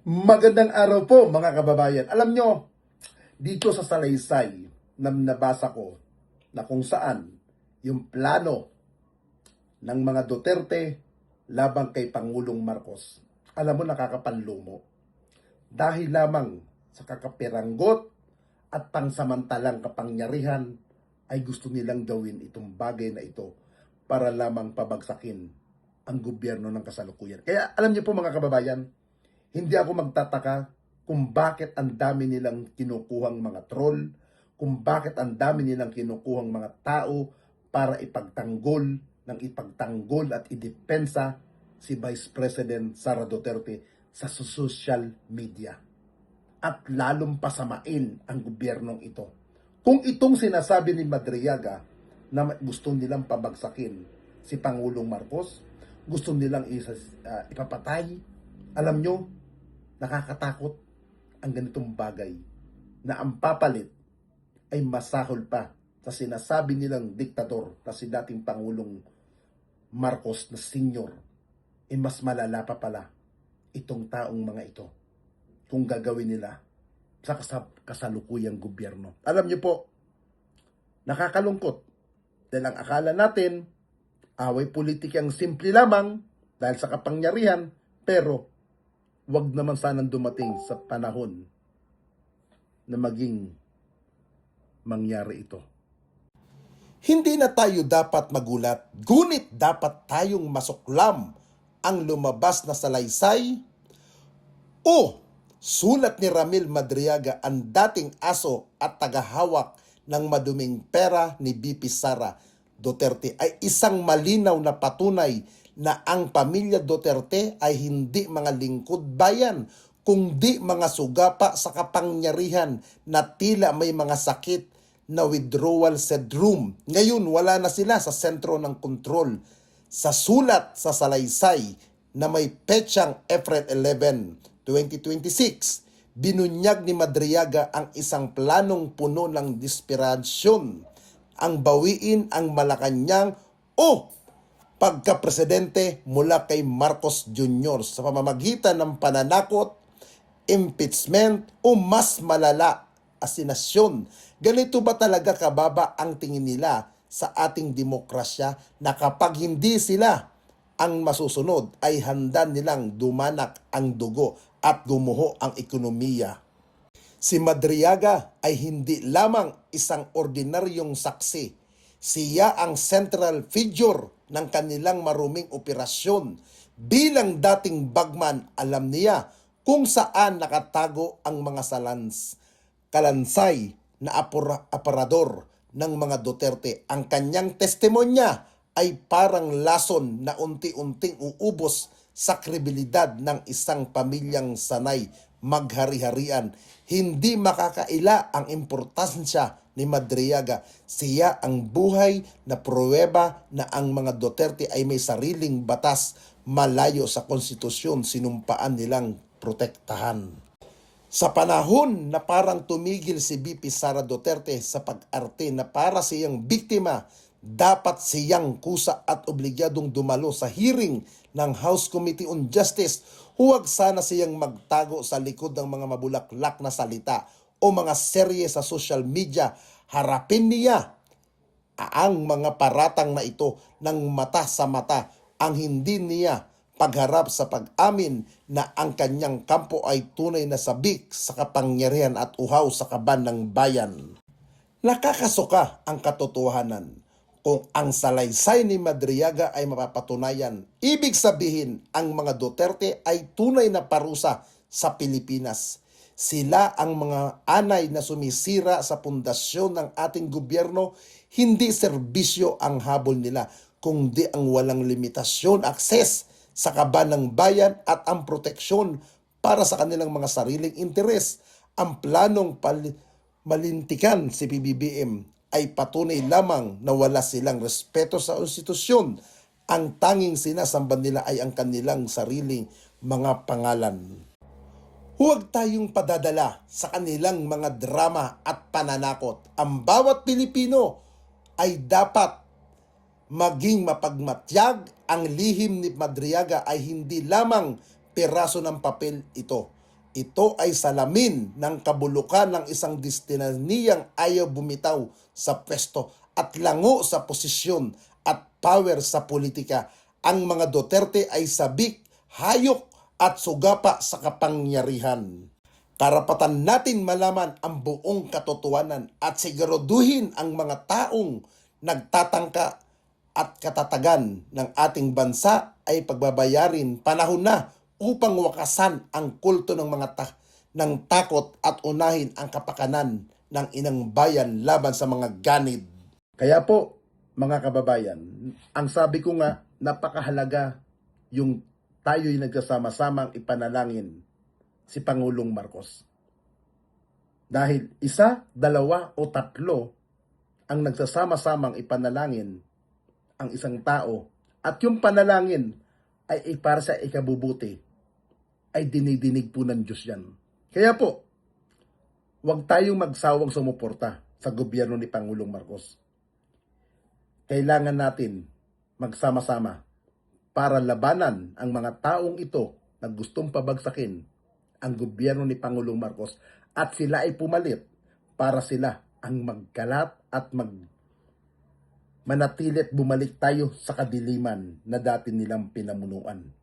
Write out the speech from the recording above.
Magandang araw po mga kababayan. Alam nyo, dito sa salaysay na nabasa ko na kung saan yung plano ng mga Duterte labang kay Pangulong Marcos, alam mo nakakapanlumo. Dahil lamang sa kakapiranggot at pangsamantalang kapangyarihan ay gusto nilang gawin itong bagay na ito para lamang pabagsakin ang gobyerno ng kasalukuyan. Kaya alam niyo po mga kababayan, hindi ako magtataka kung bakit ang dami nilang kinukuhang mga troll, kung bakit ang dami nilang kinukuhang mga tao para ipagtanggol at idepensa si Vice President Sara Duterte sa social media. At lalong pasamain ang gobyernong ito. Kung itong sinasabi ni Madriaga na gusto nilang pabagsakin si Pangulong Marcos, gusto nilang ipapatay, alam nyo, nakakatakot ang ganitong bagay na ang papalit ay masahol pa sa sinasabi nilang diktador na si dating Pangulong Marcos na senior. Mas malala pa pala itong taong mga ito kung gagawin nila sa kasalukuyang gobyerno. Alam niyo po, nakakalungkot dahil ang akala natin away politikang simple lamang dahil sa kapangyarihan, pero wag naman sanang dumating sa panahon na maging mangyari ito. Hindi na tayo dapat magulat, ngunit dapat tayong masuklam ang lumabas na salaysay o sulat ni Ramil Madriaga, ang dating aso at tagahawak ng maduming pera ni BP Sara Duterte, ay isang malinaw na patunay na ang pamilya Duterte ay hindi mga lingkod bayan, kundi mga sugapa sa kapangyarihan na tila may mga sakit na withdrawal syndrome. Ngayon, wala na sila sa sentro ng kontrol. Sa sulat sa salaysay na may petsang April 11, 2026, binunyag ni Madriaga ang isang planong puno ng desperasyon, ang bawiin ang Malacanang o pagka-presidente mula kay Marcos Jr. sa pamamagitan ng pananakot, impeachment o mas malala, asinasyon. Ganito ba talaga kababa ang tingin nila sa ating demokrasya na kapag hindi sila ang masusunod ay handa nilang dumanak ang dugo at gumuho ang ekonomiya? Si Madriaga ay hindi lamang isang ordinaryong saksi. Siya ang central figure ng kanilang maruming operasyon. Bilang dating bagman, alam niya kung saan nakatago ang mga kalansay na aparador ng mga Duterte. Ang kanyang testimonya ay parang lason na unti-unting uubos sa kredibilidad ng isang pamilyang sanay maghari-harian. Hindi makakaila ang importansya ni Madriaga. Siya ang buhay na pruweba na ang mga Duterte ay may sariling batas malayo sa konstitusyon sinumpaan nilang protektahan. Sa panahon na parang tumigil si BP Sara Duterte sa pag-arte na para siyang biktima, dapat siyang kusa at obligadong dumalo sa hearing ng House Committee on Justice. Huwag sana siyang magtago sa likod ng mga mabulaklak na salita o mga serye sa social media. Harapin niya ang mga paratang na ito ng mata sa mata. Ang hindi niya pagharap sa pag-amin na ang kanyang kampo ay tunay na sabik sa kapangyarihan at uhaw sa kaban ng bayan. Nakakasuka ang katotohanan. Kung ang salaysay ni Madriaga ay mapapatunayan, ibig sabihin ang mga Duterte ay tunay na parusa sa Pilipinas. Sila ang mga anay na sumisira sa pundasyon ng ating gobyerno. Hindi serbisyo ang habol nila, kundi ang walang limitasyon, akses sa kaban ng bayan at ang proteksyon para sa kanilang mga sariling interes. Ang planong malintikan si PBBM ay patunay lamang na wala silang respeto sa konstitusyon. Ang tanging sinasamba nila ay ang kanilang sariling mga pangalan. Huwag tayong padadala sa kanilang mga drama at pananakot. Ang bawat Pilipino ay dapat maging mapagmatyag. Ang lihim ni Madriaga ay hindi lamang piraso ng papel ito. Ito ay salamin ng kabulukan ng isang destinasiyang ayaw bumitaw sa pwesto at lango sa posisyon at power sa politika. Ang mga Duterte ay sabik, hayok at sugapa sa kapangyarihan. Karapatan natin malaman ang buong katotohanan at siguraduhin ang mga taong nagtatangka at katatagan ng ating bansa ay pagbabayarin. Panahon na upang wakasan ang kulto ng ng takot at unahin ang kapakanan ng inang bayan laban sa mga ganid. Kaya po, mga kababayan, ang sabi ko nga, napakahalaga yung tayo'y nagsasama-samang ipanalangin si Pangulong Marcos. Dahil isa, dalawa o tatlo ang nagsasama-samang ipanalangin ang isang tao at yung panalangin ay para sa ikabubuti, ay dinidinig po ng Diyos yan. Kaya po, huwag tayong magsawang sumuporta sa gobyerno ni Pangulong Marcos. Kailangan natin magsama-sama para labanan ang mga taong ito na gustong pabagsakin ang gobyerno ni Pangulong Marcos at sila ay pumalit para sila ang magkalat at manatili at bumalik tayo sa kadiliman na dati nilang pinamunuan.